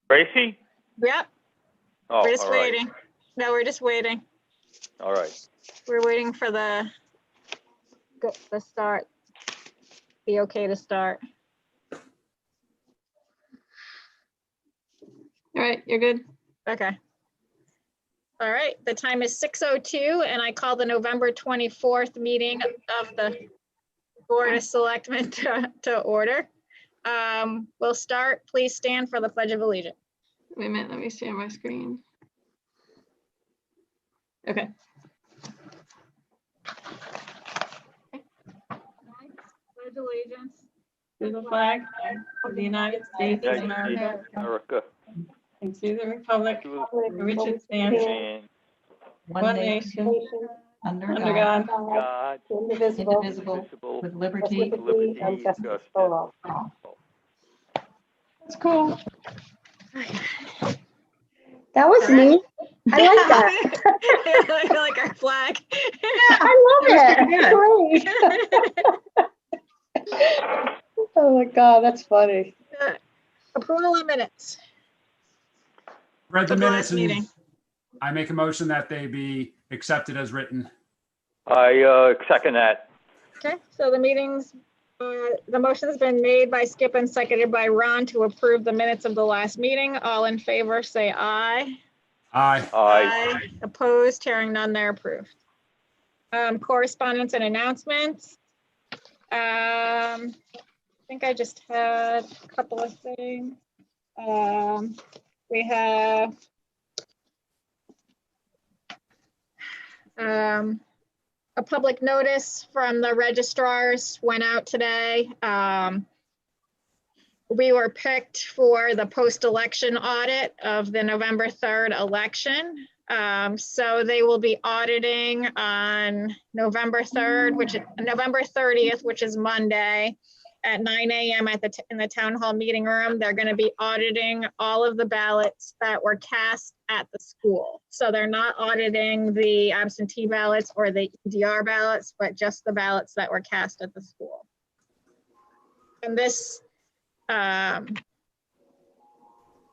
Tracy? Yep, Oh, we're just all right. waiting. No, we're just waiting. All right. We're waiting for the start. Be okay to start. All right, you're good. Okay. All right, the time is 6:02 and I call the November 24th meeting of the Board of Selectmen to order. We'll start. Please stand for the Pledge of Allegiance. Wait a minute, let me see on my screen. Okay. Pledge allegiance. To the flag of the United States of America America. and to the republic To for which it stands, and one nation, under under God, God, God, indivisible, visible, with liberty with liberty and and justice justice. for all. that's cool. That was neat. I like that. I like our flag. I love it. Great. Oh my God, that's funny. Approval of minutes. Read the Of the minutes last meeting. and I make a motion that they be accepted as written. I second that. Okay, so the motion has been made by Skip and seconded by Ron to approve the minutes of the last meeting. All in favor, say aye. Aye. Aye. Opposed, hearing none, they're approved. Correspondence and announcements. I think I just had a couple of things. We have a public notice from the registrars went out today. We were picked for the post-election audit of the November 3rd election. So they will be auditing on November 3rd, which is November 30th, which is Monday at 9 a.m. in the town hall meeting room. They're going to be auditing all of the ballots that were cast at the school. So they're not auditing the absentee ballots or the EDR ballots, but just the ballots that were cast at the school. And this, the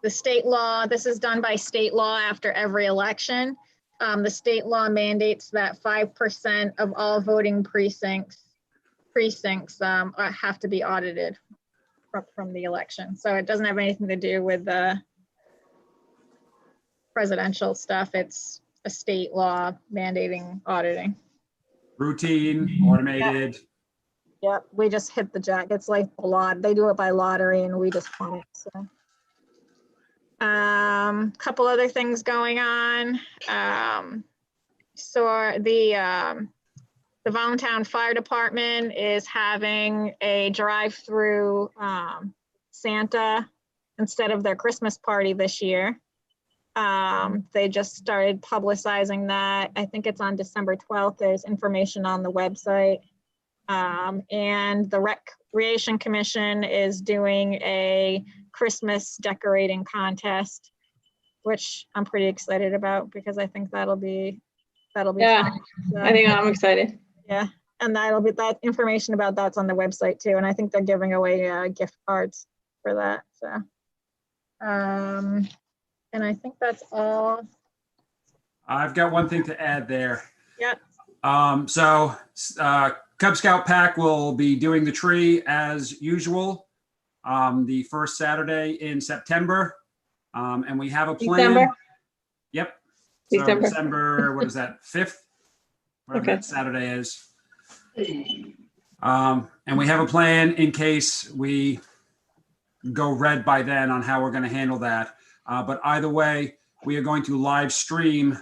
state law, this is done by state law after every election. The state law mandates that 5% of all voting precincts have to be audited from the election. So it doesn't have anything to do with the presidential stuff. It's a state law mandating auditing. Routine, automated. Yep, we just hit the jack. It's like a lot. They do it by lottery and we just want it. So, couple other things going on. So the Voluntown Fire Department is having a drive-through Santa instead of their Christmas party this year. They just started publicizing that. I think it's on December 12th. There's information on the website. And the Recreation Commission is doing a Christmas decorating contest, which I'm pretty excited about because I think that'll be Yeah, fun. So, I think I'm excited. yeah, and that information about that's on the website too. And I think they're giving away gift cards for that. So, and I think that's all. I've got one thing to add there. Yep. Cub Scout Pack will be doing the tree as usual the first Saturday in September. And we have a plan. December? Yep. So December. December, what is that, 5th? Whatever Okay. that Saturday is. And we have a plan in case we go red by then on how we're going to handle that. But either way, we are going to live stream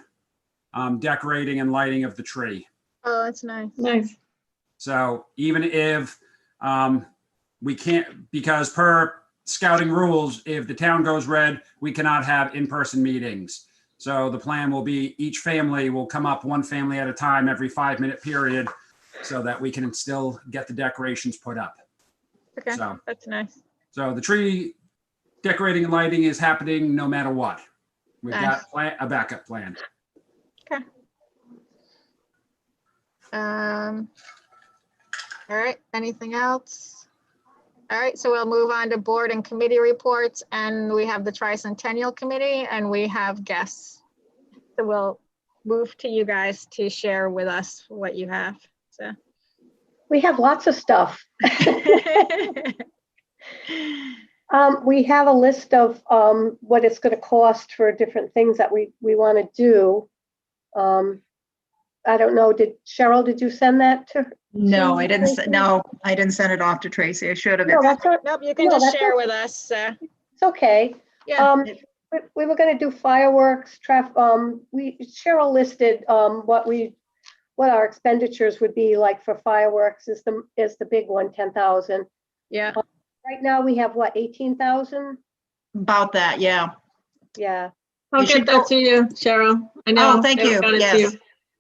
decorating and lighting of the tree. Oh, that's nice. Nice. So even if we can't, because per scouting rules, if the town goes red, we cannot have in-person meetings. So the plan will be each family will come up one family at a time every 5-minute period so that we can still get the decorations put up. Okay, So, that's nice. so the tree decorating and lighting is happening no matter what. We've Nice. got a backup plan. Okay. All right, anything else? All right, so we'll move on to board and committee reports, and we have the Tricentennial Committee, and we have guests. So we'll move to you guys to share with us what you have. So. We have lots of stuff. We have a list of what it's going to cost for different things that we want to do. I don't know, Cheryl, did you send that to her? No, I didn't. Tracy? No, I didn't send it off to Tracy. I should have. No, that's all right. Nope, you can No, just that's share all- with us. It's okay. Yeah, We were going to do fireworks, Cheryl listed what our expenditures would be like for fireworks is the big one, 10,000. yeah. Right now we have what, 18,000? About that, yeah. Yeah. I'll You should get that to you, Cheryl. I know. Oh, thank I you. got it to Yes.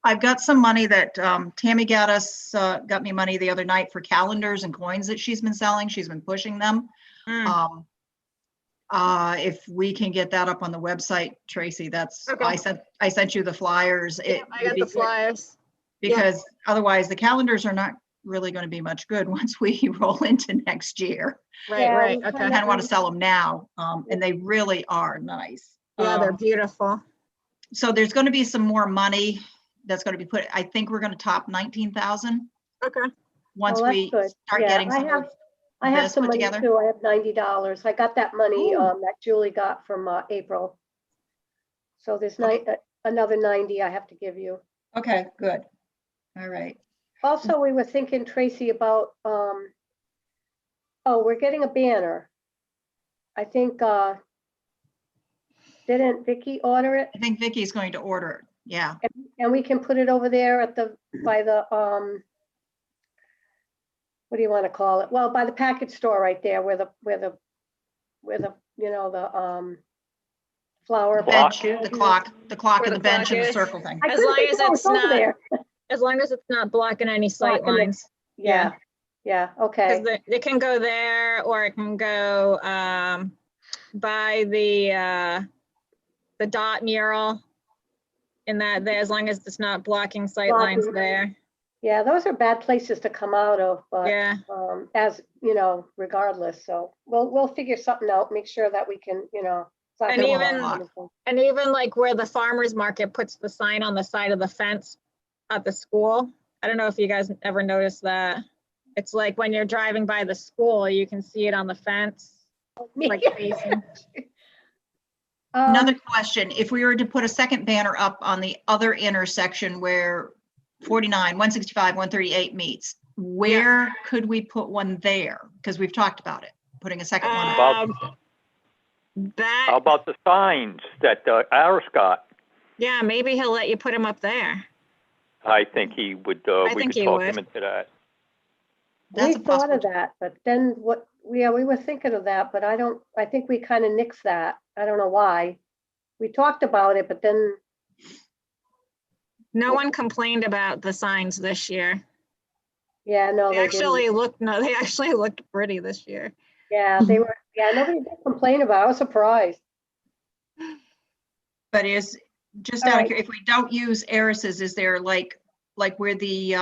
I've got some money that Tammy got me money the other night for calendars and coins that she's been selling. She's been pushing them. Mm, If we can get that up on the website, Tracy, Okay. I sent you the flyers. yeah, I got the flyers. Because otherwise the calendars are not really going to be much good once we roll into next year. Right, Yeah, right, we okay. I kind of want to sell them now, and they really are nice. Yeah, they're beautiful. So there's going to be some more money that's going to be put, I think we're going to top 19,000 Okay, once Oh, that's we good. start Yeah, getting I some have- of I have this some put money together. too. I have $90. I got that money Ooh. that Julie got from April. So there's Okay. another 90 I have to give you. Okay, good. All right. Also, we were thinking, Tracy, about, we're getting a banner. I think, didn't Vicky order it? I think Vicky's going to order it. Yeah. And we can put it over there by the, what do you want to call it? Well, by the package store right there where the, the flower. Block Bench, is? the clock Where and the the bench clock and the is. circle thing. I As couldn't long think as what it's was over not- there. as long as it's not blocking any sight Blocking the- lines. Yeah, yeah, okay. Because it can go there, or it can go by the dot mural. In that there, as long as it's not blocking sight lines Blocking. there. Yeah, those are bad places to come out of, but Yeah, as, regardless, so we'll figure something out, make sure that we can, it's not And gonna even- block anything. and even like where the farmer's market puts the sign on the side of the fence at the school. I don't know if you guys ever noticed that. It's like when you're driving by the school, you can see it on the fence, like facing. Another question, if we were to put a second banner up on the other intersection where 49, 165, 138 meets, where could we put one there? Because we've talked about it, putting a second one up. About- How That, about the signs that Aris got? yeah, maybe he'll let you put them up there. I think he would, I we think could he talk would. him into that. We That's a thought of possible. that, but then we were thinking of that, but I think we kind of nixed that. I don't know why. We talked about it, but then, No one complained about the signs this year. yeah, no, They they actually didn't. they actually looked pretty this year. Yeah, they were, nobody did complain about it. I was surprised. But is, just All out of right. curiosity, if we don't use Eris's, is there like where the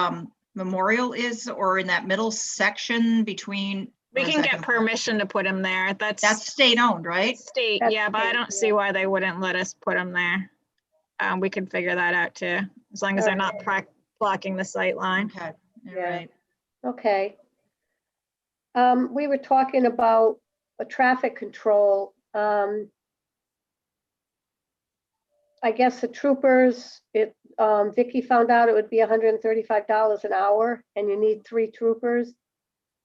memorial is, or in that middle section between? We what is can that get gonna- permission to put them there. That's That's state owned, right? state, That's yeah, but I state, don't see yeah. why they wouldn't let us put them there. We could figure that out too, as long as they're not blocking the sight line. Okay, all Yeah. right. Okay. We were talking about a traffic control. I guess the troopers, Vicky found out it would be $135 an hour, and you need 3 troopers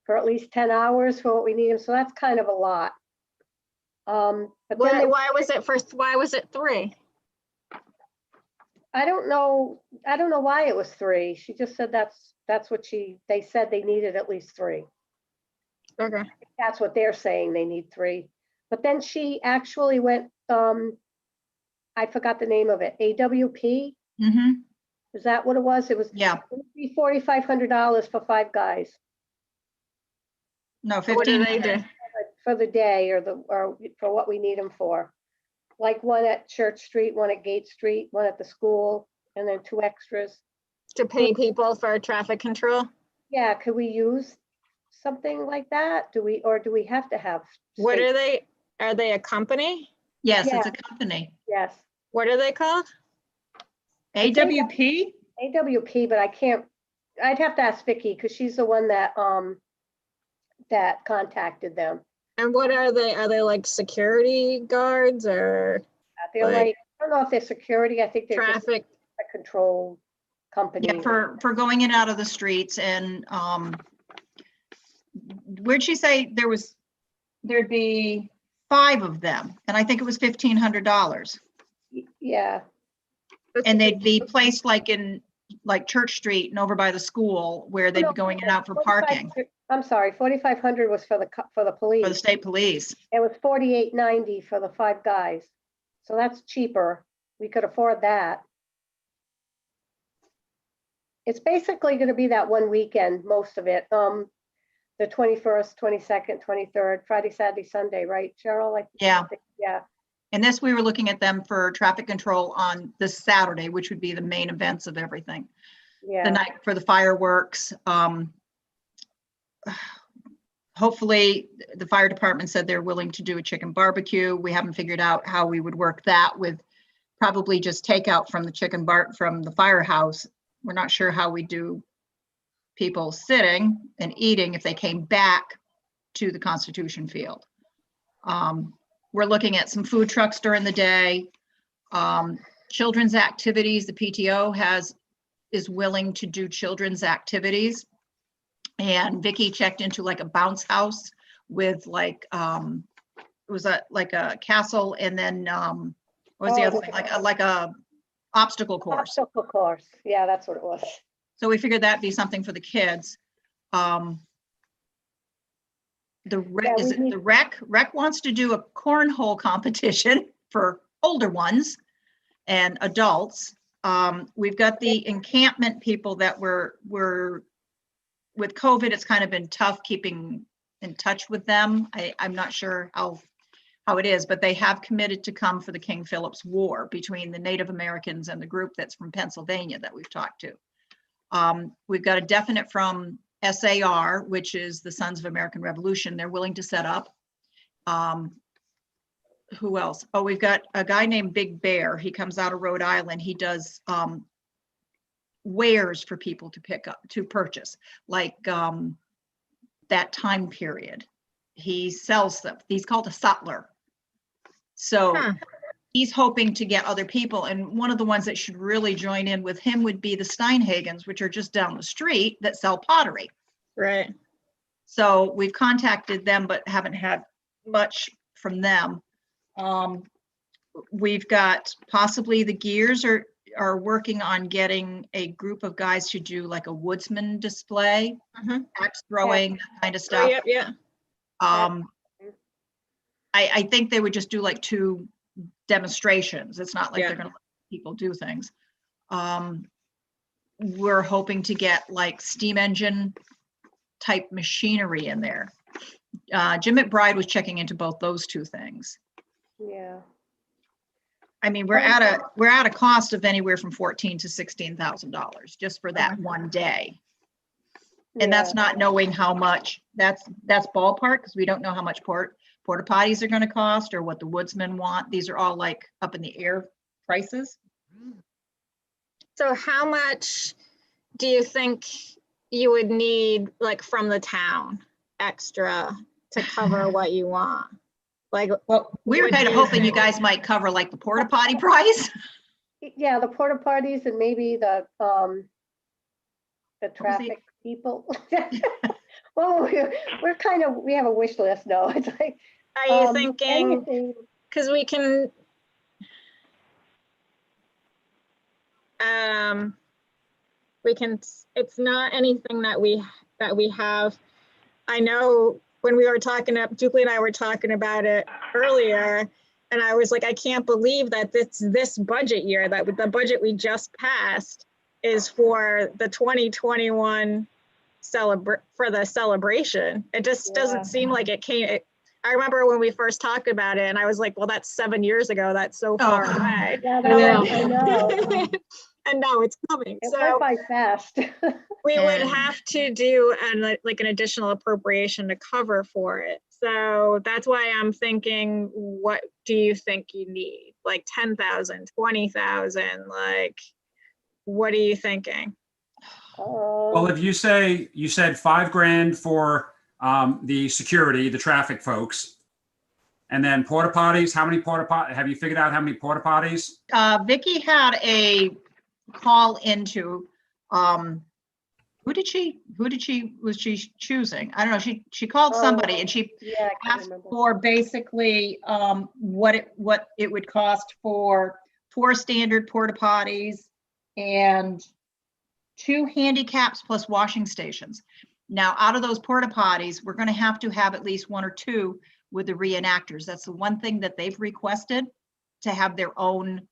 for at least 10 hours for what we need them. So that's kind of a lot. But then Why was it 3? I don't know why it was 3. She just said that's what they said they needed at least 3. Okay. That's what they're saying, they need 3. But then she actually went, I forgot the name of it, AWP? Mm-hmm, Is that what it was? It was yeah, $4,500 for 5 guys no, What do 15. they do? for the day or for what we need them for. Like one at Church Street, one at Gate Street, one at the school, and then 2 extras. To pay people for traffic control? Yeah, could we use something like that? Do we have to have? What state- are they? Are they a company? Yes, it's Yeah. a company. Yes, What are they called? AWP? AWP, but I'd have to ask Vicky because she's the one that contacted them. And what are they? Are they like security guards or They're Like- like, I don't know if they're security. I think they're just traffic? a control company. Yeah, for going in and out of the streets and, where'd she say there'd be 5 of them? And I think it was $1,500. Yeah, And they'd be placed like in, like Church Street and over by the school where they'd be going in and out for parking 45 I'm sorry, 4,500 was for the for the police. state police. It was 48.90 for the 5 guys. So that's cheaper. We could afford that. It's basically going to be that one weekend, most of it. The 21st, 22nd, 23rd, Friday, Saturday, Sunday, right, Cheryl? Like, Yeah. yeah, And this, we were looking at them for traffic control on this Saturday, which would be the main events of everything. The yeah. night for the fireworks. Hopefully, the fire department said they're willing to do a chicken barbecue. We haven't figured out how we would work that with probably just takeout from the from the firehouse. We're not sure how we do people sitting and eating if they came back to the Constitution Field. We're looking at some food trucks during the day. Children's activities, the PTO is willing to do children's activities. And Vicky checked into like a bounce house with like, it was like a castle and then, what was the other thing? Like a obstacle course. Obstacle course. Yeah, that's what it was. So we figured that'd be something for the kids. The Yeah, is we it need- the rec wants to do a cornhole competition for older ones and adults. We've got the encampment people that were with COVID, it's kind of been tough keeping in touch with them. I'm not sure how it is, but they have committed to come for the King Philip's War between the Native Americans and the group that's from Pennsylvania that we've talked to. We've got a definite from SAR, which is the Sons of American Revolution. They're willing to set up. Who else? Oh, we've got a guy named Big Bear. He comes out of Rhode Island. He does wares for people to pick up, to purchase, like that time period. He sells them. He's called a sutler. So Huh. he's hoping to get other people. And one of the ones that should really join in with him would be the Steinhagens, which are just down the street that sell pottery. Right. So we've contacted them, but haven't had much from them. We've got possibly the Gears are working on getting a group of guys to do like a woodsman display, Mhm. axe throwing, that kind of Oh, stuff. yep, yeah. I think they would just do like 2 demonstrations. It's not like Yeah. they're gonna let people do things. We're hoping to get like steam engine type machinery in there. Jim McBride was checking into both those 2 things. Yeah. I mean, we're at a cost of anywhere from $14,000 to $16,000 just for that one day. And that's not knowing how much, that's ballpark, because we don't know how much porta potties are gonna cost or what the woodsmen want. These are all like up in the air prices. So how much do you think you would need, like, from the town extra to cover what you want? Like, Well, we were What kind do of you hoping you think? guys might cover like the porta potty price. Yeah, the porta potties and maybe the the- traffic people. Well, we're kind of, we have a wish list now. It's like. are you thinking, anything- because we can, it's not anything that we have. I know when we were talking up, Julie and I were talking about it earlier, and I was like, I can't believe that this budget year, that with the budget we just passed is for the 2021 for the celebration. It just Yeah. doesn't seem like it came. I remember when we first talked about it and I was like, well, that's 7 years ago. That's so far Oh. away. Yeah, know. I know. And now it's coming. It So went by fast. We would And- have to do like an additional appropriation to cover for it. So that's why I'm thinking, what do you think you need? Like 10,000, 20,000, like, what are you thinking? Well, if you say, you said $5,000 for the security, the traffic folks, and then porta potties, how many have you figured out how many porta potties? Vicky had a call into, was she choosing? I don't know. She called somebody and she Yeah, I can't asked remember. for basically what it would cost for 4 standard porta potties and 2 handicaps plus washing stations. Now, out of those porta potties, we're going to have at least 1 or 2 with the reenactors. That's the one thing that they've requested, to have their own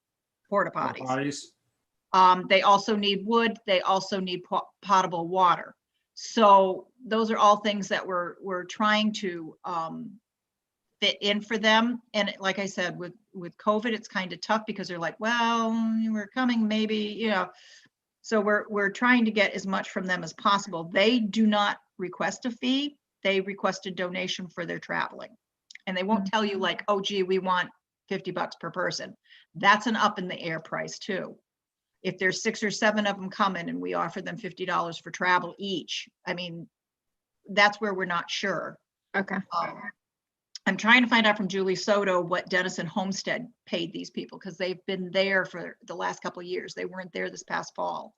porta Porta potties. potties? They also need wood. They also need potable water. So those are all things that we're trying to fit in for them. And like I said, with COVID, it's kind of tough because they're like, well, we're coming, maybe, you know. So we're trying to get as much from them as possible. They do not request a fee. They request a donation for their traveling. And they won't tell you like, oh, gee, we want $50 per person. That's an up in the air price too. If there's 6 or 7 of them coming and we offer them $50 for travel each, I mean, that's where we're not sure. Okay. I'm trying to find out from Julie Soto what Denison Homestead paid these people, because they've been there for the last couple of years. They weren't there this past fall.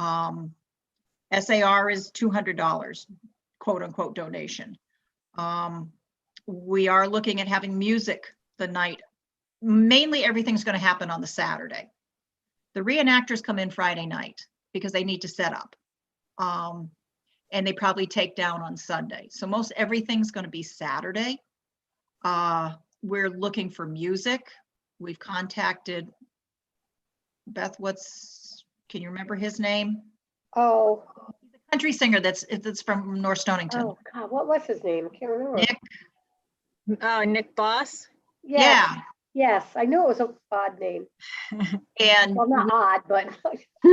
SAR is $200, quote unquote donation. We are looking at having music the night. Mainly everything's going to happen on the Saturday. The reenactors come in Friday night because they need to set up. And they probably take down on Sunday. So most everything's going to be Saturday. We're looking for music. We've contacted Beth, can you remember his name? Oh, He's a country singer that's from North Stonington. oh God, what was his name? I can't remember. Nick. Oh, Nick Boss? Yes, yes, I knew it was an odd name. And Well, not odd, but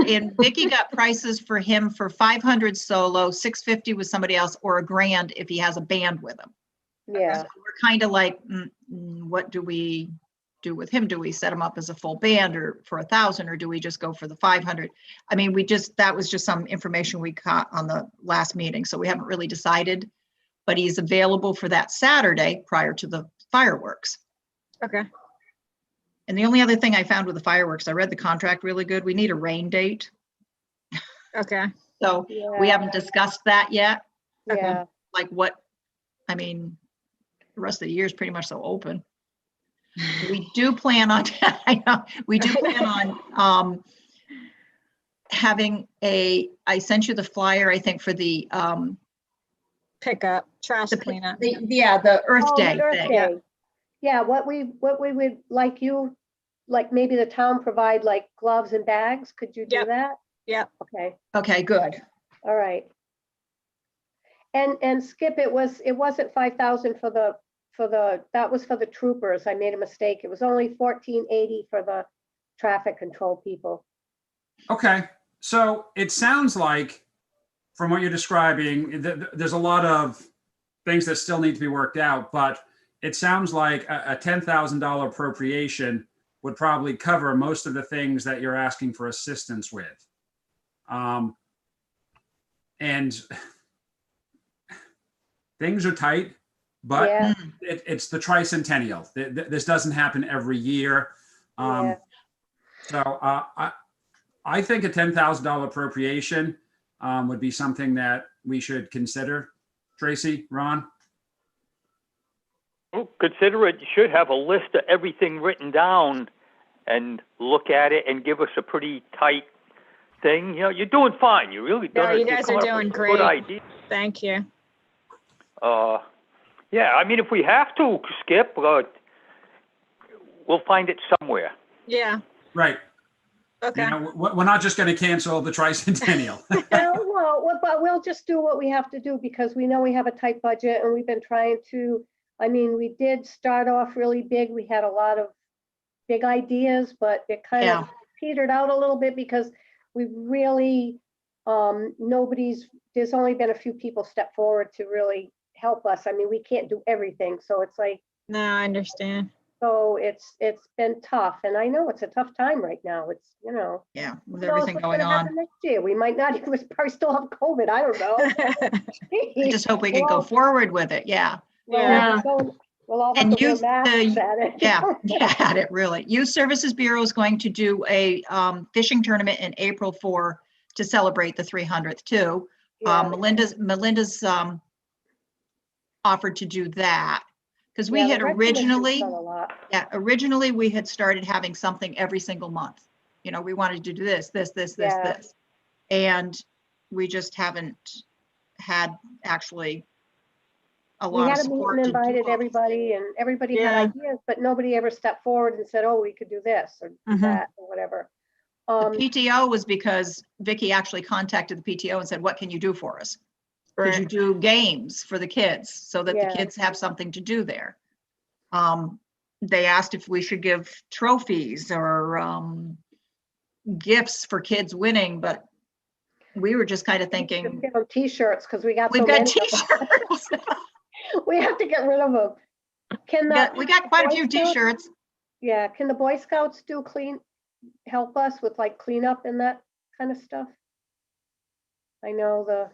and Vicky got prices for him for 500 solo, 650 with somebody else, or $1,000 if he has a band with him. yeah. So we're kind of like, what do we do with him? Do we set him up as a full band or for 1,000, or do we just go for the 500? I mean, that was just some information we got on the last meeting. So we haven't really decided, but he's available for that Saturday prior to the fireworks. Okay. And the only other thing I found with the fireworks, I read the contract really good. We need a rain date. Okay. So we Yeah, haven't discussed that yet. yeah. Like what, I mean, the rest of the year is pretty much so open. We do plan on, I know, we do plan on having I sent you the flyer, I think, for the Pickup, trash cleanup. the Earth Oh, Day the Earth thing. Day. Yeah, what we would like you, like maybe the town provide like gloves and bags. Could you do Yep. that? Yep. Okay, Okay, good. all right. And Skip, it wasn't 5,000 that was for the troopers. I made a mistake. It was only 1,480 for the traffic control people. Okay, so it sounds like, from what you're describing, there's a lot of things that still need to be worked out, but it sounds like a $10,000 appropriation would probably cover most of the things that you're asking for assistance with. And things are tight, but Yeah, it's the tricentennial. This doesn't happen every year. Yeah. So I think a $10,000 appropriation would be something that we should consider. Tracy, Ron? Well, consider it. You should have a list of everything written down and look at it and give us a pretty tight thing. You know, you're doing fine. You really No, done. you guys are doing great. Good idea. Thank you. Yeah, I mean, if we have to, Skip, we'll find it somewhere. Yeah. Right. Okay. You know, we're not just going to cancel the tricentennial. but we'll just do what we have to do because we know we have a tight budget and we've been trying to, I mean, we did start off really big. We had a lot of big ideas, but it kind of petered out a little bit because we really There's only been a few people step forward to really help us. I mean, we can't do everything, so it's like, No, I understand. so it's been tough, and I know it's a tough time right now. It's, Yeah, with who knows everything what's going gonna on. happen next year. We might not even probably still have COVID. I don't know. I just hope we can go forward with it. Yeah. Yeah. We'll all have And to wear youth, masks at it. Yeah, at it really. Youth Services Bureau is going to do a fishing tournament in April to celebrate the 300th too. Yeah. Melinda's offered to do that because we Yeah, had the Red Commission's originally, done a lot. originally we had started having something every single month. You know, we wanted to do this. Yeah. And we just haven't had actually a We lot of had a meeting support and to do invited all. everybody, and everybody had Yeah. ideas, but nobody ever stepped forward and said, oh, we could do this or do Mhm. that or whatever. The PTO was because Vicky actually contacted the PTO and said, what can you do for us? Could you do games for the kids so that the Yeah. kids have something to do there? They asked if we should give trophies or gifts for kids winning, but we were just kind of thinking, Give them T-shirts because we got so we've got many. t-shirts. We have to get rid of them. We got quite a Boy few Scouts- t-shirts. Yeah, can the Boy Scouts help us with like cleanup and that kind of stuff? I know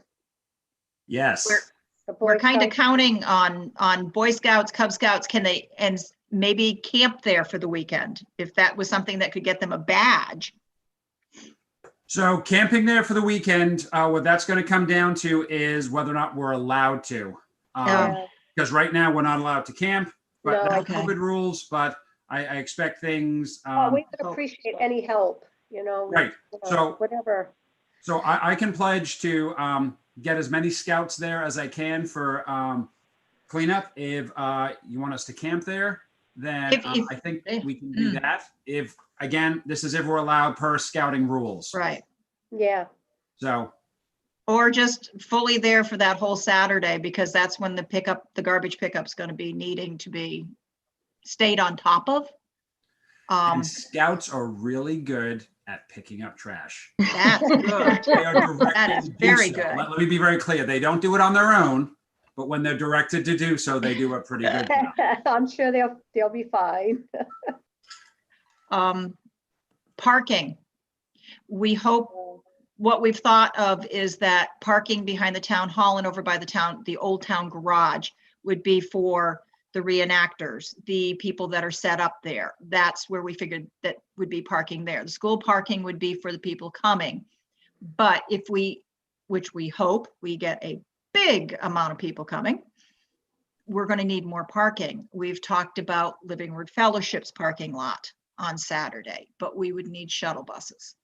Yes. the Boy We're kind of Scouts- counting on Boy Scouts, Cub Scouts, and maybe camp there for the weekend, if that was something that could get them a badge. So camping there for the weekend, what that's going to come down to is whether or not we're allowed to. Yeah. Because right now we're not allowed to camp, but No, that's okay. COVID rules. But I expect things. Well, we would so- appreciate any help, Right. So whatever. So I can pledge to get as many scouts there as I can for cleanup. If you want us to camp there, then If- I think we can do that. If, again, this is if we're allowed per scouting rules. Right. Yeah, So, Or just fully there for that whole Saturday, because that's when the garbage pickup's going to be needing to be stayed on top of. and scouts are really good at picking up trash. That's good. They are directed That is to do very so. good. Let me be very clear. They don't do it on their own, but when they're directed to do so, they do a pretty good job. I'm sure they'll be fine. Parking. We hope, what we've thought of is that parking behind the town hall and over by the old town garage would be for the reenactors, the people that are set up there. That's where we figured that would be parking there. The school parking would be for the people coming. But which we hope we get a big amount of people coming, we're going to need more parking. We've talked about Living Word Fellowship's parking lot on Saturday, but we would need shuttle buses.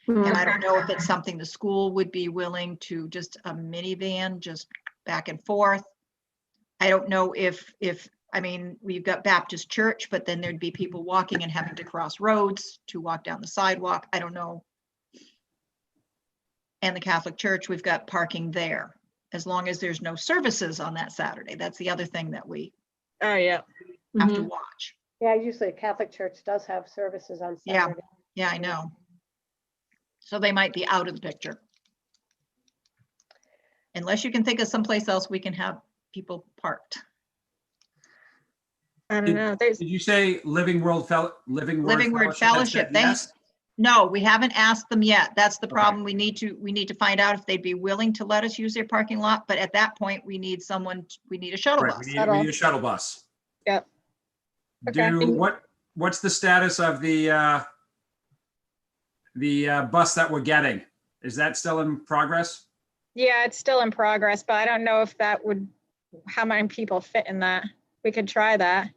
And I don't know if it's something the school would be willing to, just a minivan, just back and forth. I don't know if I mean, we've got Baptist Church, but then there'd be people walking and having to cross roads to walk down the sidewalk. I don't know. And the Catholic Church, we've got parking there, as long as there's no services on that Saturday. That's the other thing that we Oh, yeah. have to watch. Yeah, usually Catholic Church does have services on Yeah. Saturday. Yeah, I know. So they might be out of the picture. Unless you can think of someplace else we can have people parked. I don't know. There's, Did you say Living Word Fellowship, said yes? No, we haven't asked them yet. That's the problem. We need to find out if they'd be willing to let us use their parking lot, but at that point, we need a shuttle Right, bus. we need a shuttle bus. Yep. Okay. What's the status of the bus that we're getting? Is that still in progress? yeah, it's still in progress, but I don't know if how many people fit in that. We could try that.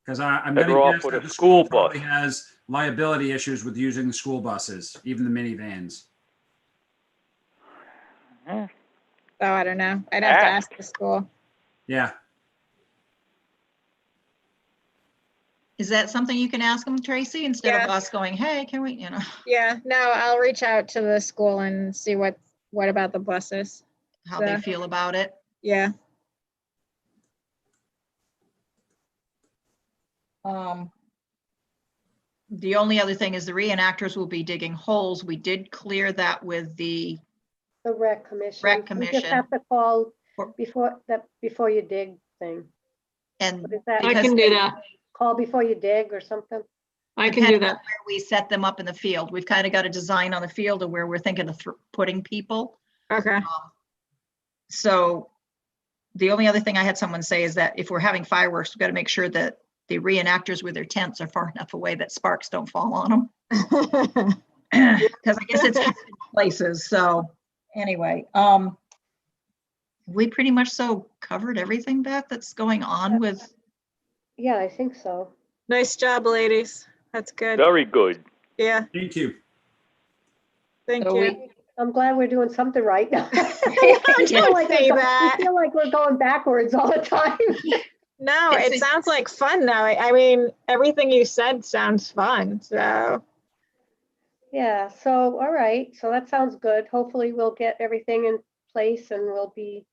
Because I'm Better getting off guessed with that a the school school probably bus. has liability issues with using the school buses, even the minivans. Oh, I don't know. I'd have to ask the school. Yeah. Is that something you can ask them, Tracy, instead of Yeah. us going, hey, can we, Yeah, no, I'll reach out to the school and see what about the buses. how they Yeah. feel about it? Yeah. The only other thing is the reenactors will be digging holes. We did clear that with the, The rec commission. Rec You just commission. have to call Or- before you dig thing. and What is that? I because can do that. Call before you dig or something? I can do depending on that. where we set them up in the field. We've kind of got a design on the field of where we're thinking of putting people. Okay. So the only other thing I had someone say is that if we're having fireworks, we've got to make sure that the reenactors with their tents are far enough away that sparks don't fall on them. Because I guess it's places. So anyway, we pretty much so covered everything, Beth, that's going on with, Yeah, I think so. Nice job, ladies. That's good. Very good. Yeah, Thank you. thank So you. I'm glad we're doing something right now. Don't feel like say we're that. I feel like we're going backwards all the time. No, It's it a- sounds like fun though. I mean, everything you said sounds fun. So, Yeah, so, all right, so that sounds good. Hopefully we'll get everything in place and it'll be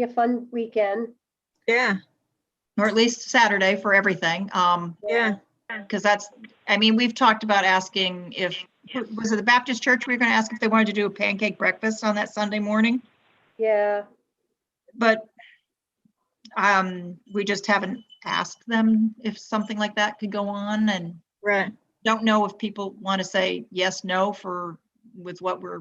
a fun weekend. yeah, or at least Saturday for everything. yeah. Because that's, I mean, we've talked about asking if, was it the Baptist church? We were going to ask if they wanted to do a pancake breakfast on that Sunday morning, Yeah, but we just haven't asked them if something like that could go on, and Right. don't know if people want to say yes, no with what we're,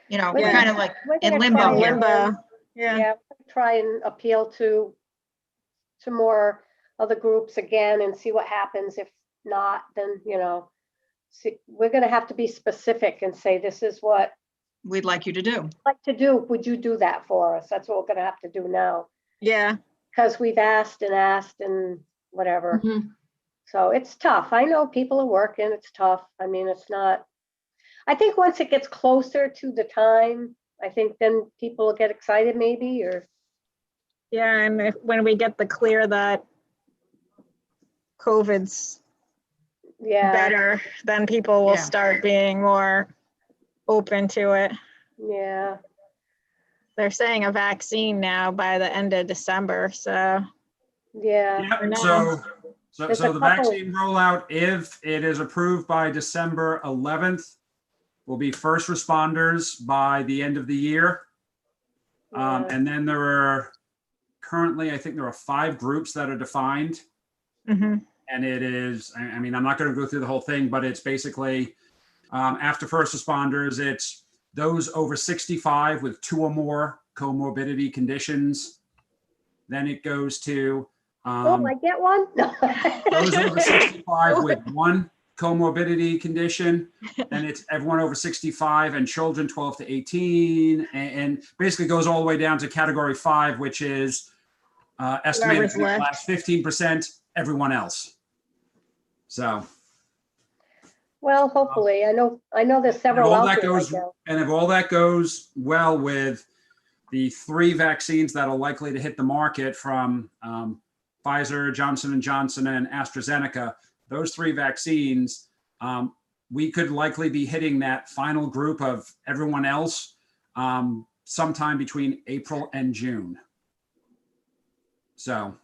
we're Yeah. kind of like we're in gonna limbo try here. and, Limbo. Yeah. yeah, try and appeal to more other groups again and see what happens. If not, then, see, we're gonna have to be specific and say, this is what We'd like you to do. I'd like to do. Would you do that for us? That's what we're gonna have to do now, Yeah. because we've asked and whatever. Mhm. So it's tough. I know people are working. It's tough. I mean, it's not, I think once it gets closer to the time, I think then people will get excited maybe, or, Yeah, and when we get the clear that COVID's yeah, better, then people will Yeah. start being more open to it. yeah. They're saying a vaccine now by the end of December, so Yeah, Yep, now. so There's a the couple- vaccine rollout, if it is approved by December 11th, will be first responders by the end of the year. Yeah. And then there are currently, I think there are 5 groups that are defined. mhm. And it is, I mean, I'm not going to go through the whole thing, but it's basically after first responders, it's those over 65 with 2 or more comorbidity conditions. Then it goes to Oh, I get one? No. those over 65 with 1 comorbidity condition. Then it's everyone over 65 and children 12 to 18, and basically goes all the way down to category 5, which is estimated Whoever's to left. last 15%, everyone else. So, Well, hopefully, I know there's and several all out that there right goes, now. and if all that goes well with the 3 vaccines that are likely to hit the market from Pfizer, Johnson & Johnson, and AstraZeneca, those 3 vaccines, we could likely be hitting that final group of everyone else sometime between April and June. So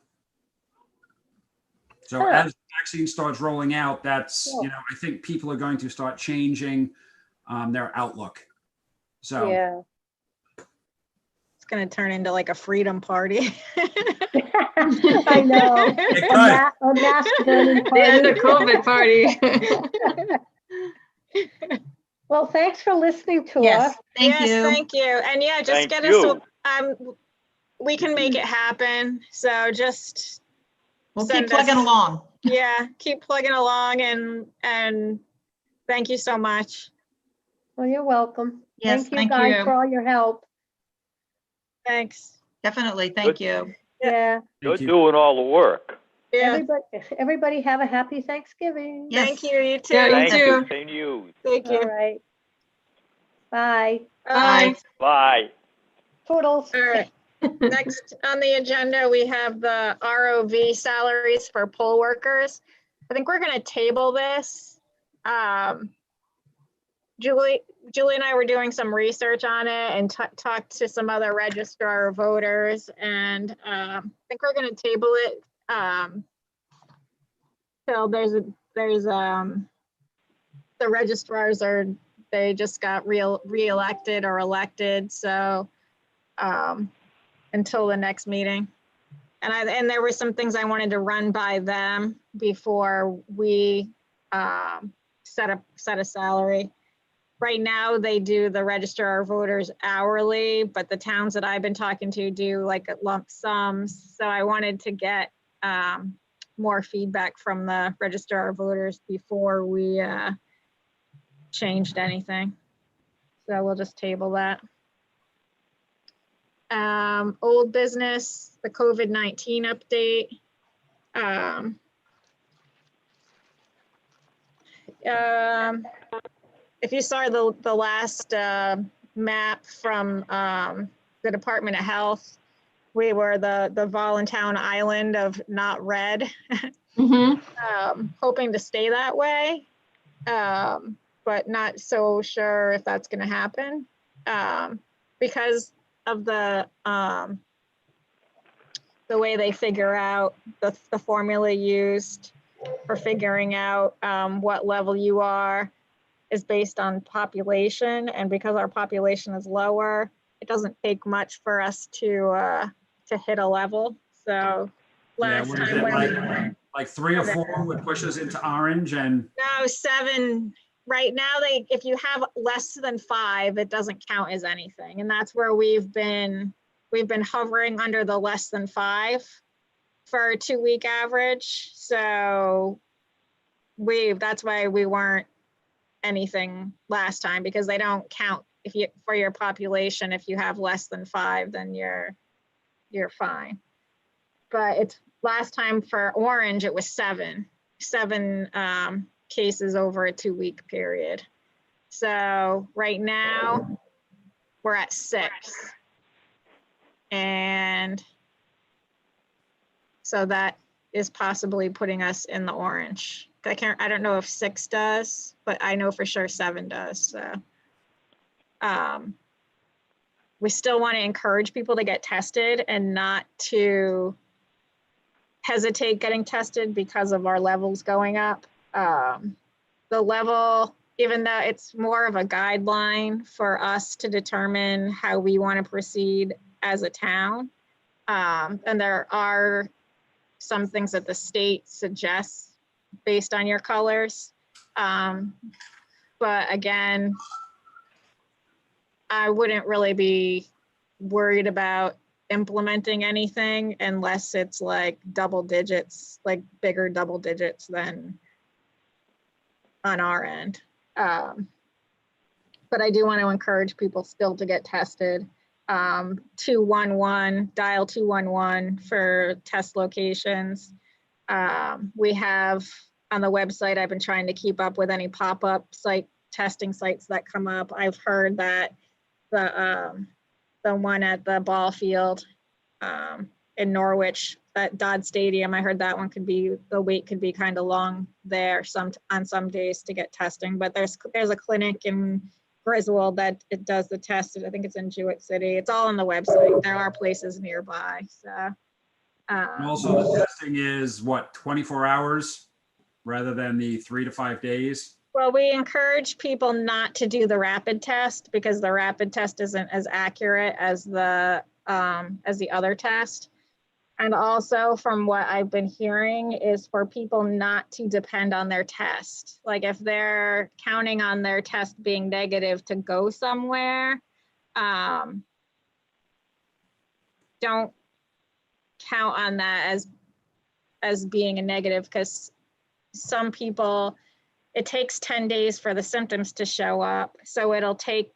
Huh. as the vaccine starts rolling out, that's, Yeah. I think people are going to start changing their outlook. So Yeah. It's gonna turn into like a freedom party. I know. it A, could. a mask burning The end of party. COVID party. Well, thanks for listening to us. Yes, thank Yes, you. thank you. And yeah, just Thank get you. us, we can make it happen. So just, We'll send keep plugging us- along. yeah, keep plugging along and thank you so much. Well, you're welcome. Yes, Thank you thank guys you. for all your help. Thanks. Definitely, thank Good. you. Yeah. Yeah. You're Thank you. doing all the work. Yeah, Everybody have a happy Thanksgiving. Yes. thank you, you too. Yeah, you Thank too. you. Same to you. Thank All you. right. Bye. Bye. Bye. Toodles. All right. Next on the agenda, we have the ROV salaries for poll workers. I think we're gonna table this. Julie and I were doing some research on it and talked to some other registrar of voters, and I think we're gonna table it till there's there's, the registrars they just got re-elected or elected, so, until the next meeting. And there were some things I wanted to run by them before we, set a salary. Right now, they do the register our voters hourly, but the towns that I've been talking to do like lump sums. So I wanted to get more feedback from the register our voters before we changed anything. So we'll just table that. Old business, the COVID-19 update. If you saw the last map from the Department of Health, we were the Voluntown island of not red. Hoping to stay that way, but not so sure if that's going to happen because of the way they figure out the formula used for figuring out what level you are is based on population, and because our population is lower, it doesn't take much for us to hit a level. So last what is time it, when like 3 or 4 would push us into orange, and no, 7. Right now, if you have less than 5, it doesn't count as anything, and that's where we've been hovering under the less than 5 for a 2-week average. So that's why we weren't anything last time, because they don't count for your population. If you have less than 5, then you're fine. But it's last time for orange, it was 7 cases over a 2-week period. So right now we're at 6. And so that is possibly putting us in the orange. I don't know if 6 does, but I know for sure 7 does. So we still want to encourage people to get tested and not to hesitate getting tested because of our levels going up. The level, even though it's more of a guideline for us to determine how we want to proceed as a town. And there are some things that the state suggests based on your colors. But again, I wouldn't really be worried about implementing anything unless it's like double digits, like bigger double digits than on our end. But I do want to encourage people still to get tested. 211, dial 211 for test locations. We have on the website, I've been trying to keep up with any pop-up site testing sites that come up. I've heard that the one at the ball field in Norwich, at Dodd Stadium, I heard that one the wait could be kind of long there on some days to get testing, but there's a clinic in Griswold that it does the test. I think it's in Jewett City. It's all on the website. There are places nearby. So. and also the testing is what, 24 hours rather than the 3 to 5 days? Well, we encourage people not to do the rapid test because the rapid test isn't as accurate as the other test. And also from what I've been hearing is for people not to depend on their test. Like if they're counting on their test being negative to go somewhere, don't count on that as being a negative, because some people, it takes 10 days for the symptoms to show up. So it'll take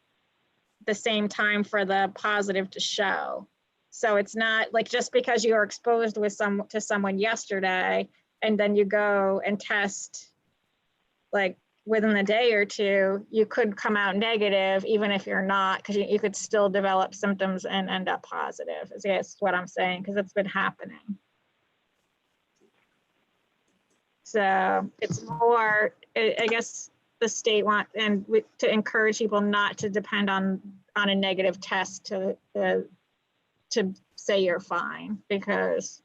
the same time for the positive to show. So it's not like just because you are exposed to someone yesterday and then you go and test like within a day or two, you could come out negative even if you're not, because you could still develop symptoms and end up positive. Is what I'm saying, because it's been happening. So it's more, I guess the state to encourage people not to depend on a negative test to say you're fine, because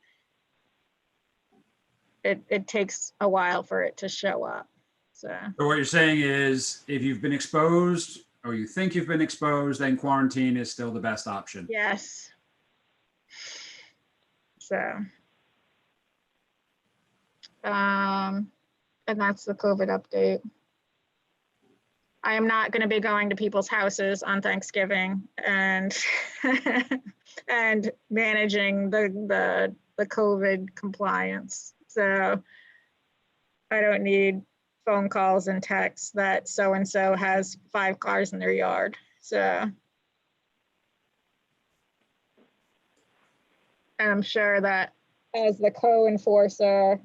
it takes a while for it to show up. So, So what you're saying is if you've been exposed or you think you've been exposed, then quarantine is still the best option. yes. So, and that's the COVID update. I am not going to be going to people's houses on Thanksgiving and and managing the COVID compliance. So I don't need phone calls and texts that so-and-so has 5 cars in their yard. So, and I'm sure that as the co-enforcer,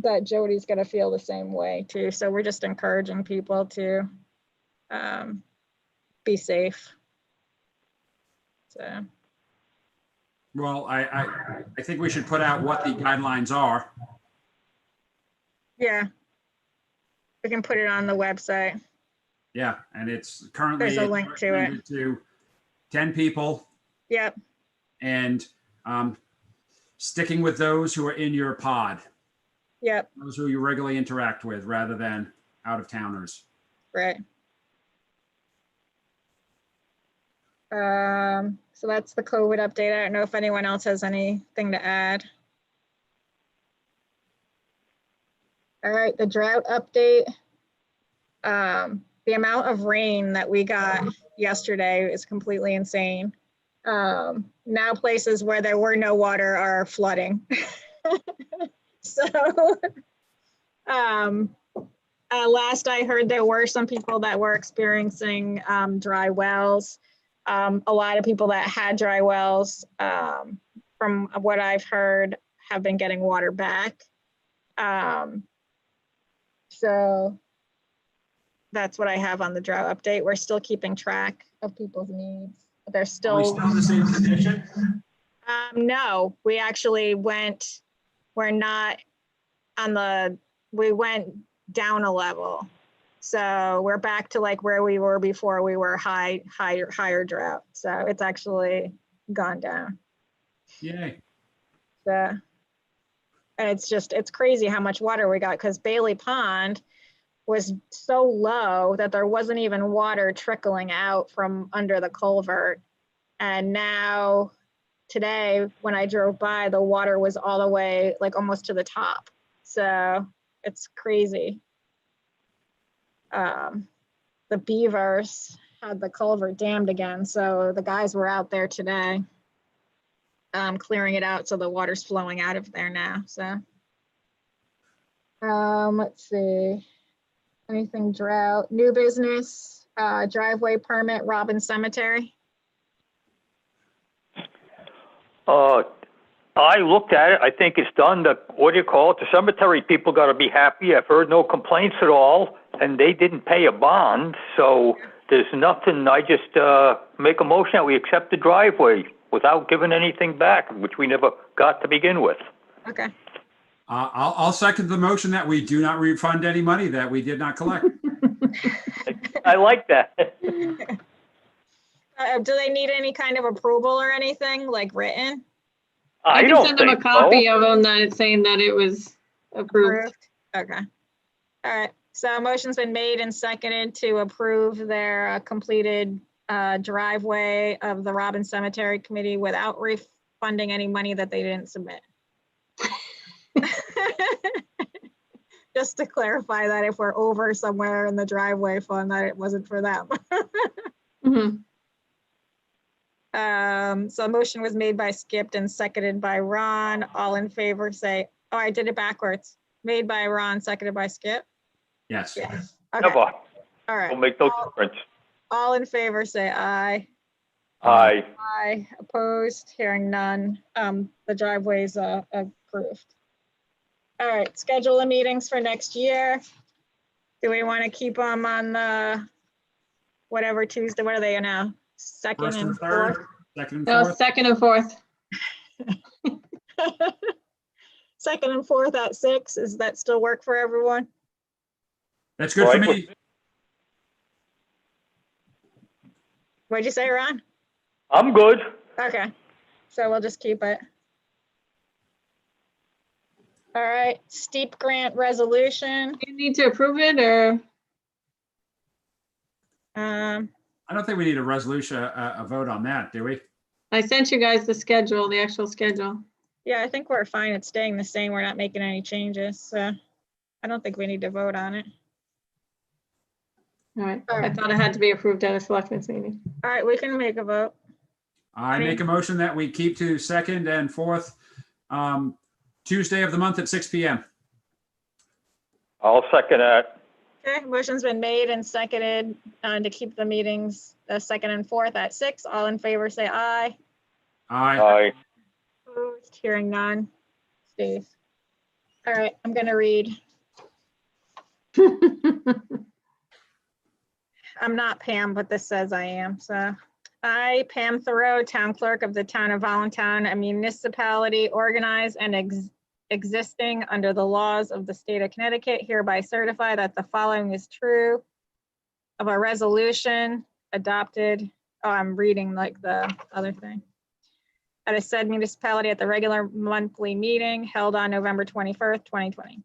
that Jody's going to feel the same way too. So we're just encouraging people to be safe. So. Well, I think we should put out what the guidelines are. Yeah. We can put it on the website. Yeah, and it's currently There's a link to it. limited to 10 people Yep. and sticking with those who are in your pod, Yep. those who you regularly interact with rather than out of towners. Right. So that's the COVID update. I don't know if anyone else has anything to add. All right, the drought update. The amount of rain that we got yesterday is completely insane. Now places where there were no water are flooding. So last I heard, there were some people that were experiencing dry wells. A lot of people that had dry wells, from what I've heard, have been getting water back. So that's what I have on the drought update. We're still keeping track of people's needs. They're Are we still, still in the same position? no, we actually went, we're not on the, we went down a level. So we're back to like where we were before we were higher drought. So it's actually gone down. Yay. So, and it's crazy how much water we got, because Bailey Pond was so low that there wasn't even water trickling out from under the culvert. And now today, when I drove by, the water was all the way, like almost to the top. So it's crazy. The beavers had the culvert dammed again. So the guys were out there today, clearing it out. So the water's flowing out of there now. So, let's see. Anything drought, new business, driveway permit, Robin Cemetery. I looked at it. I think it's done. What do you call it? The cemetery people got to be happy. I've heard no complaints at all, and they didn't pay a bond, so there's nothing. I just make a motion that we accept the driveway without giving anything back, which we never got to begin with. Okay. I'll second the motion that we do not refund any money that we did not collect. I like that. Do they need any kind of approval or anything, like written? I can don't send them a think copy so. of them that saying that it was approved. Okay. All right. So a motion's been made and seconded to approve their completed driveway of the Robin Cemetery Committee without refunding any money that they didn't submit. Just to clarify that if we're over somewhere in the driveway fund, that it wasn't for them. Mhm. So a motion was made by Skip and seconded by Ron. All in favor say, oh, I did it backwards. Made by Ron, seconded by Skip. Yes. Okay. Never. All right. Will make no difference. All in favor say aye. Aye. Aye. Opposed, hearing none. The driveway's approved. All right, schedule the meetings for next year. Do we want to keep them on the whatever Tuesday? What are they now? Second First and and third, fourth? second and No, fourth. second and fourth. Second and fourth at 6. Does that still work for everyone? That's good for Right. me. What'd you say, Ron? I'm good. Okay, so we'll just keep it. All right, steep grant resolution. Do you need to approve it or? Um, I don't think we need a resolution, a vote on that, do we? I sent you guys the schedule, the actual schedule. yeah, I think we're fine. It's staying the same. We're not making any changes, so I don't think we need to vote on it. All right. All I right. thought it had to be approved at a selectmen's meeting. All right, we can make a vote. I make a motion that we keep to second and fourth Tuesday of the month at 6 p.m. I'll second that. Okay, motion's been made and seconded to keep the meetings second and fourth at 6. All in favor, say aye. Aye. Aye. Opposed, hearing none. Steve. All right, I'm gonna read. I'm not Pam, but this says I am, so. I, Pam Thoreau, Town Clerk of the Town of Allentown, a municipality organized and existing under the laws of the state of Connecticut, hereby certify that the following is true of a resolution adopted, oh, I'm reading like the other thing. At a said municipality at the regular monthly meeting held on November 21st, 2020.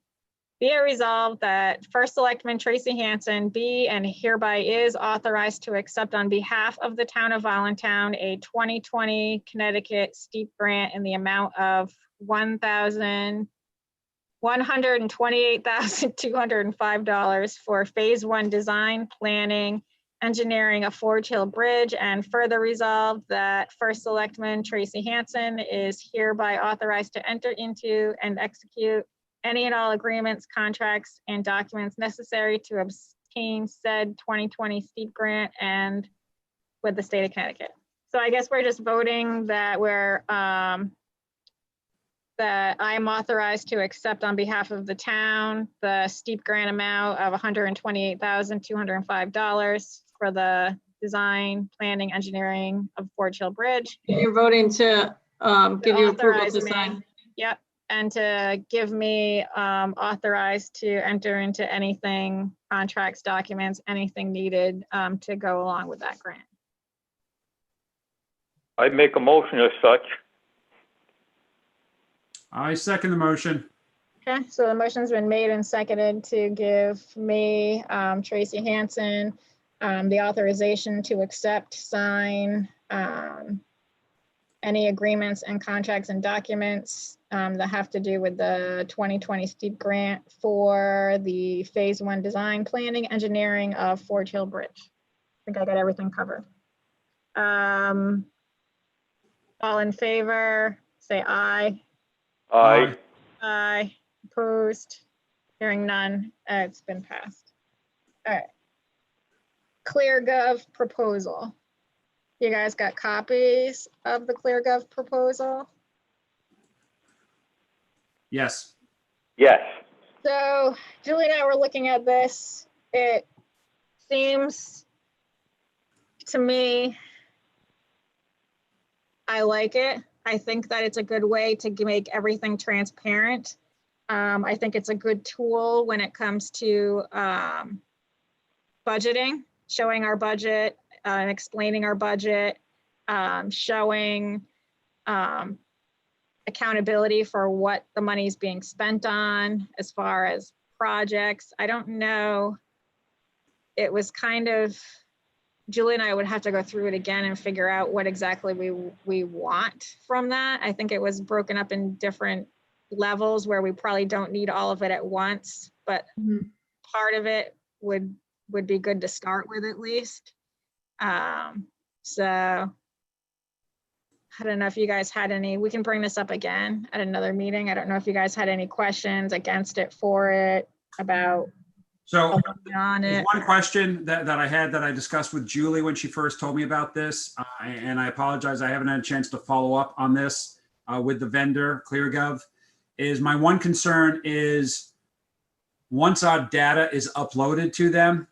Be it resolved that First Selectman Tracy Hansen be and hereby is authorized to accept on behalf of the town of Allentown a 2020 Connecticut steep grant in the amount of $128,205 for Phase 1 design, planning, engineering of Forge Hill Bridge, and further resolved that First Selectman Tracy Hansen is hereby authorized to enter into and execute any and all agreements, contracts, and documents necessary to obtain said 2020 steep grant and with the state of Connecticut. So I guess we're just voting that that I am authorized to accept on behalf of the town the steep grant amount of $128,205 for the design, planning, engineering of Forge Hill Bridge. You're voting to give you approval Authorize to me. sign. Yep, and to give me authorized to enter into anything, contracts, documents, anything needed to go along with that grant. I make a motion as such. I second the motion. Okay, so the motion's been made and seconded to give me, Tracy Hansen, the authorization to accept, sign any agreements and contracts and documents that have to do with the 2020 steep grant for the Phase 1 design, planning, engineering of Forge Hill Bridge. I think I got everything covered. All in favor, say aye. Aye. Aye. Opposed? Hearing none, it's been passed. All right. ClearGov proposal. You guys got copies of the ClearGov proposal? Yes. Yes. So Julie and I were looking at this. It seems to me, I like it. I think that it's a good way to make everything transparent. I think it's a good tool when it comes to budgeting, showing our budget, explaining our budget, showing accountability for what the money is being spent on as far as projects. I don't know. It was kind of, Julie and I would have to go through it again and figure out what exactly we want from that. I think it was broken up in different levels where we probably don't need all of it at once, but part of it would be good to start with at least. So I don't know if you guys had any, we can bring this up again at another meeting. I don't know if you guys had any questions against it, for it, about So on there's it. one question that I had that I discussed with Julie when she first told me about this, and I apologize, I haven't had a chance to follow up on this with the vendor, ClearGov, is my one concern is once our data is uploaded to them,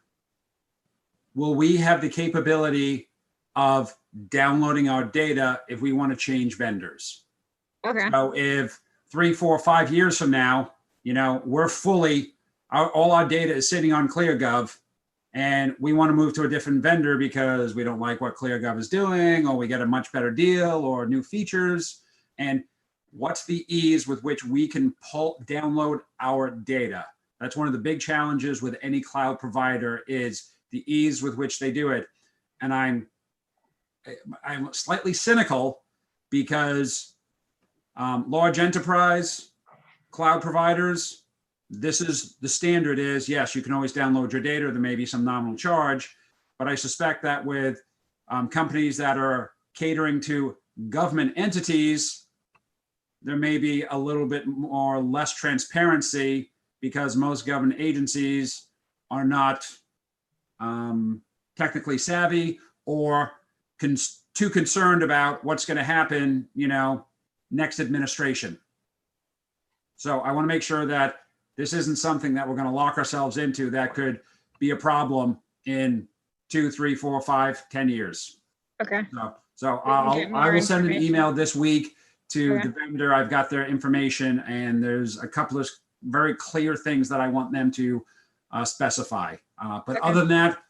will we have the capability of downloading our data if we want to change vendors? Okay. So if 3, 4, 5 years from now, we're fully, all our data is sitting on ClearGov and we want to move to a different vendor because we don't like what ClearGov is doing, or we get a much better deal or new features. And what's the ease with which we can download our data? That's one of the big challenges with any cloud provider is the ease with which they do it. And I'm slightly cynical because large enterprise cloud providers, this is the standard is, yes, you can always download your data. There may be some nominal charge, but I suspect that with companies that are catering to government entities, there may be a little bit more less transparency because most government agencies are not technically savvy or too concerned about what's going to happen, next administration. So I want to make sure that this isn't something that we're going to lock ourselves into that could be a problem in 2, 3, 4, 5, 10 years. Okay. So get more I will send an information. email this week to Okay. the vendor. I've got their information, and there's a couple of very clear things that I want them to specify. But Okay. other than that,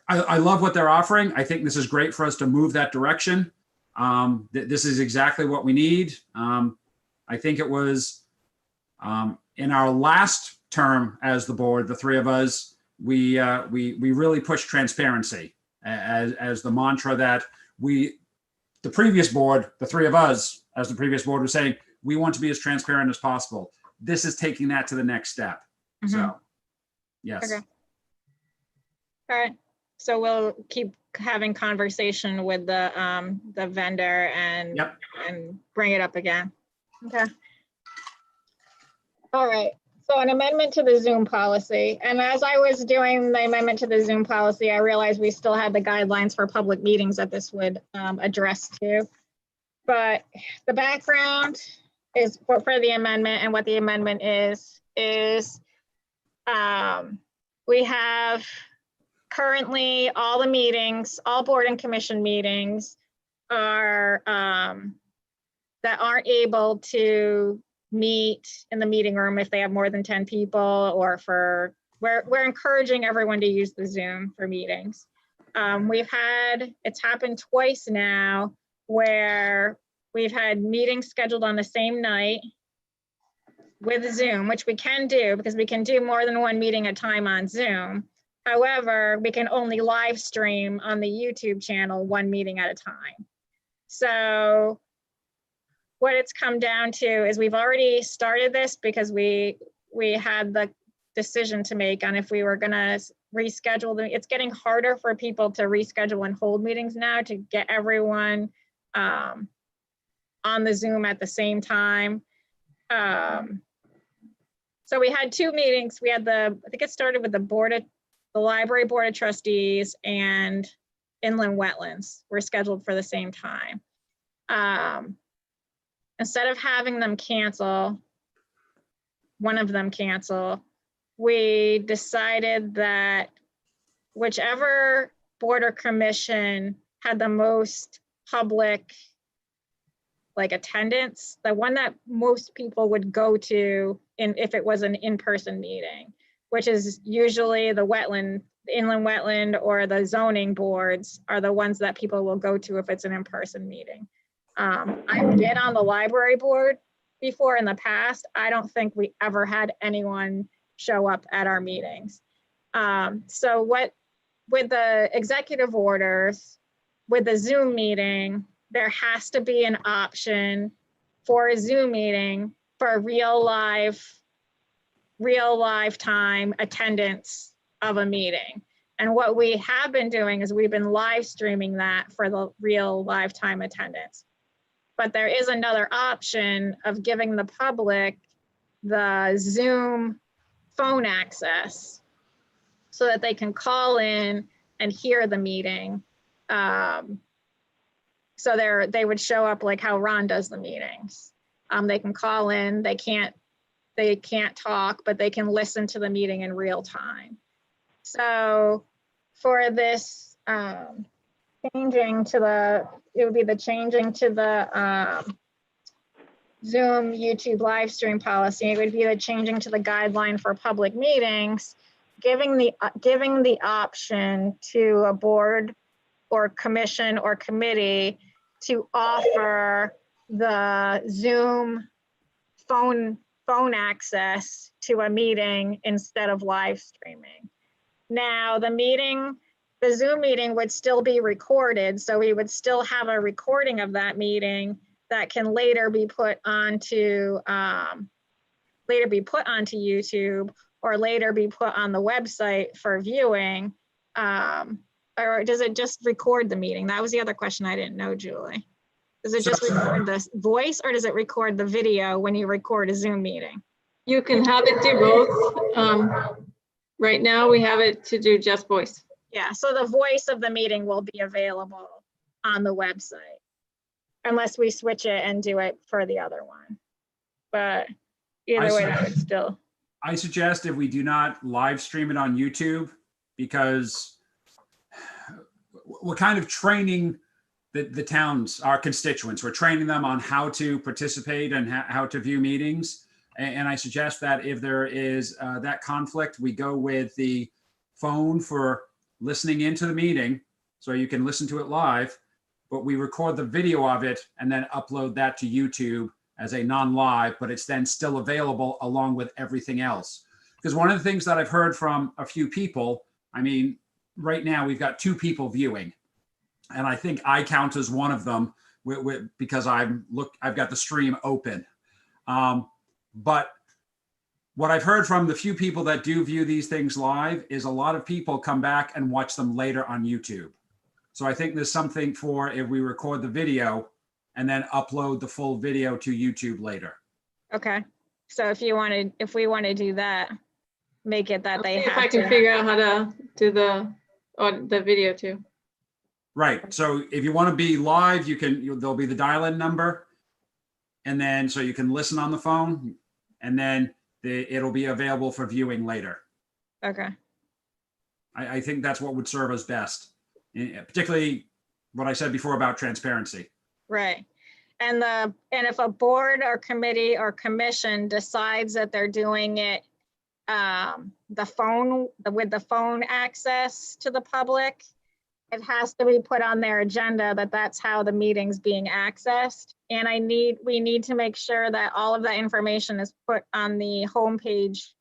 I love what they're offering. I think this is great for us to move that direction. This is exactly what we need. I think it was in our last term as the board, the three of us, we really pushed transparency as the mantra that the previous board, the three of us, as the previous board was saying, we want to be as transparent as possible. This is taking that to the next step. So, yes. Okay. All right. So we'll keep having conversation with the vendor and Yep. and bring it up again. Okay. All right. So an amendment to the Zoom policy. And as I was doing the amendment to the Zoom policy, I realized we still had the guidelines for public meetings that this would address to. But the background is for the amendment, and what the amendment is we have currently all the meetings, all board and commission meetings are that aren't able to meet in the meeting room if they have more than 10 people, or we're encouraging everyone to use the Zoom for meetings. It's happened twice now where we've had meetings scheduled on the same night with Zoom, which we can do because we can do more than one meeting at a time on Zoom. However, we can only live stream on the YouTube channel one meeting at a time. So what it's come down to is we've already started this because we had the decision to make on if we were going to reschedule them. It's getting harder for people to reschedule and hold meetings now to get everyone on the Zoom at the same time. So we had two meetings. We had I think it started with the Library Board of Trustees and Inland Wetlands were scheduled for the same time. Instead of having them one of them cancel, we decided that whichever board or commission had the most public attendance, the one that most people would go to if it was an in-person meeting, which is usually the inland wetland or the zoning boards are the ones that people will go to if it's an in-person meeting. I've been on the library board before in the past. I don't think we ever had anyone show up at our meetings. So with the executive orders, with the Zoom meeting, there has to be an option for a Zoom meeting for real live time attendance of a meeting. And what we have been doing is we've been live streaming that for the real live time attendance. But there is another option of giving the public the Zoom phone access so that they can call in and hear the meeting. So they would show up like how Ron does the meetings. They can call in, they can't talk, but they can listen to the meeting in real time. So for this changing to the Zoom YouTube live stream policy, it would be the changing to the guideline for public meetings, giving the option to a board or commission or committee to offer the Zoom phone access to a meeting instead of live streaming. Now, the Zoom meeting would still be recorded, so we would still have a recording of that meeting that can later be put onto YouTube or later be put on the website for viewing. Or does it just record the meeting? That was the other question I didn't know, Julie. Does it just record the voice or does it record the video when you record a Zoom meeting? You can have it do both. Right now, we have it to do just voice. Yeah, so the voice of the meeting will be available on the website unless we switch it and do it for the other one. But either way, that would still. I suggest if we do not live stream it on YouTube, because we're kind of training the towns, our constituents. We're training them on how to participate and how to view meetings. And I suggest that if there is that conflict, we go with the phone for listening into the meeting, so you can listen to it live, but we record the video of it and then upload that to YouTube as a non-live, but it's then still available along with everything else. Because one of the things that I've heard from a few people, I mean, right now we've got 2 people viewing, and I think I count as one of them because I've got the stream open. But what I've heard from the few people that do view these things live is a lot of people come back and watch them later on YouTube. So I think there's something for if we record the video and then upload the full video to YouTube later. Okay, so if we want to do that, make it that I'll they see have if I can figure out how to do the video too. Right. So if you want to be live, there'll be the dial-in number, and then so you can listen on the phone, and then it'll be available for viewing later. Okay. I think that's what would serve us best, particularly what I said before about transparency. Right. And if a board or committee or commission decides that they're doing it with the phone access to the public, it has to be put on their agenda that that's how the meeting's being accessed. And we need to make sure that all of that information is put on the homepage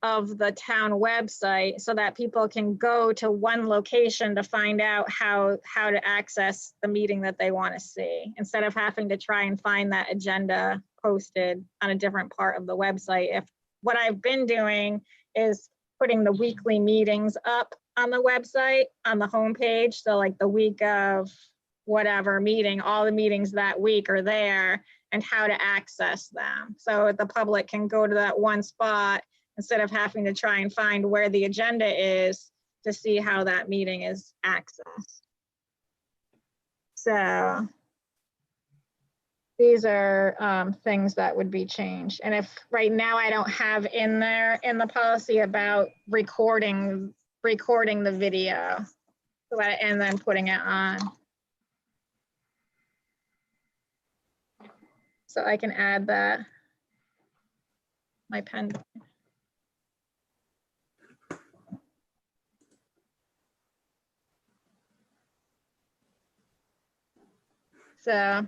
of the town website so that people can go to one location to find out how to access the meeting that they want to see, instead of having to try and find that agenda posted on a different part of the website. What I've been doing is putting the weekly meetings up on the website, on the homepage. So like the week of whatever meeting, all the meetings that week are there and how to access them. So the public can go to that one spot instead of having to try and find where the agenda is to see how that meeting is accessed. So these are things that would be changed. And if right now I don't have in the policy about recording the video and then putting it on. So I can add that. My pen. So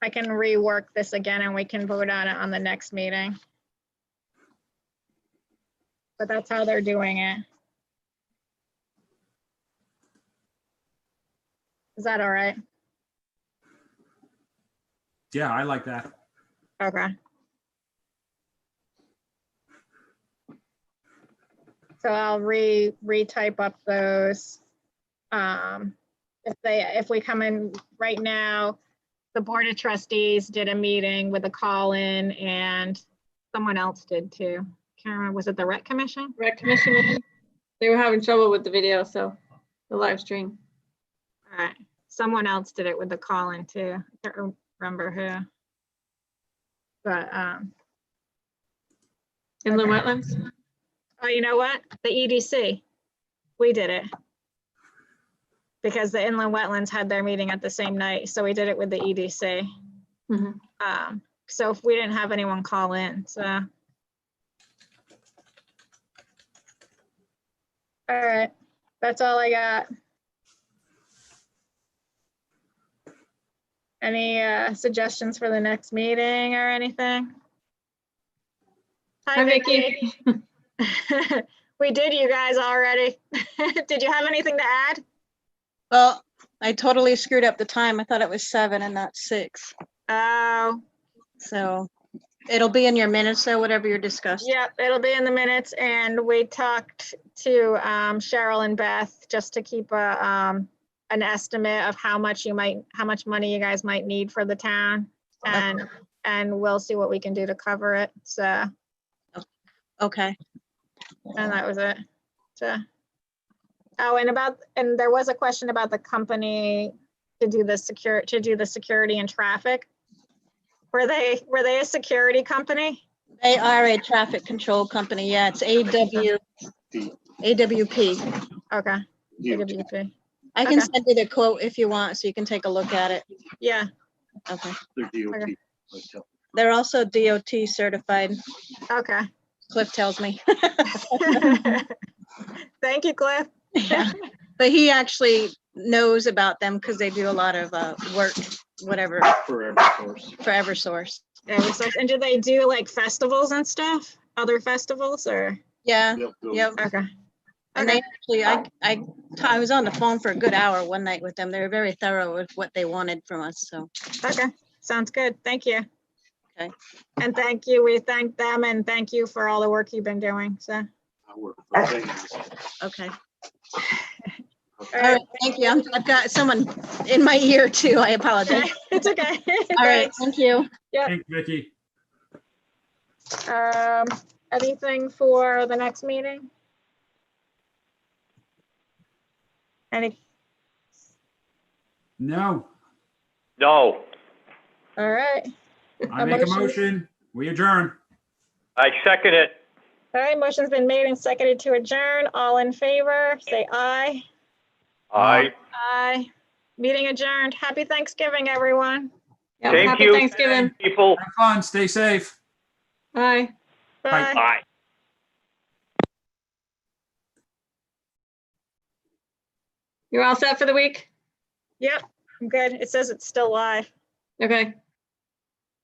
I can rework this again and we can vote on it on the next meeting. But that's how they're doing it. Is that all right? Yeah, I like that. Okay. So I'll retype up those. If we come in right now, the Board of Trustees did a meeting with a call-in and someone else did too. Can't remember, was it the Rec Commission? Rec Commission, they were having trouble with the video, so the live stream. All right, someone else did it with the call-in too. I can't remember who. But Inland Okay. wetlands? oh, you know what? The EDC, we did it. Because the inland wetlands had their meeting at the same night, so we did it with the EDC. Mhm. So if we didn't have anyone call in, so. All right, that's all I got. Any suggestions for the next meeting or anything? Hi, Hi, Vicky. Vicky. We did you guys already. Did you have anything to add? Well, I totally screwed up the time. I thought it was 7 and not 6. Oh, So it'll be in your minutes, so whatever you're discussed. yep, it'll be in the minutes, and we talked to Cheryl and Beth just to keep an estimate of how much money you guys might need for the town, and we'll see what we can do to cover it. So, Okay. and that was it. So, oh, and there was a question about the company to do the security and traffic. Were they a security company? They are a traffic control company. Yeah, it's AWP. Okay. AWP. I can Okay. send you the quote if you want, so you can take a look at it. Yeah. Okay. Okay. They're also DOT certified, Okay. Cliff tells me. Thank you, Cliff. Yeah. But he actually knows about them because they do a lot of work, whatever, For Eversource. for Eversource. And do they do like festivals and stuff? Other festivals or? Yeah, Yep. yep. Okay. And they actually, I was on the phone for a good hour one night with them. They were very thorough with what they wanted from us, so. Okay. Sounds good. Thank you. Okay. And thank you. We thank them and thank you for all the work you've been doing. So. I work for Vegas. Okay. All All right, thank you. I've got someone in my ear too. I apologize. It's okay. All right, Thanks. thank you. Thanks, Vicky. Anything for the next meeting? Any? No, No, All right. I make a motion. We adjourn. I second it. All right. Motion's been made and seconded to adjourn. All in favor, say aye. Aye. Aye. Meeting adjourned. Happy Thanksgiving, everyone. Yep, Thank happy you. Thanksgiving. People, Have fun, stay safe. Bye. Bye. bye. You're all set for the week? Yep, I'm good. It says it's still live. Okay.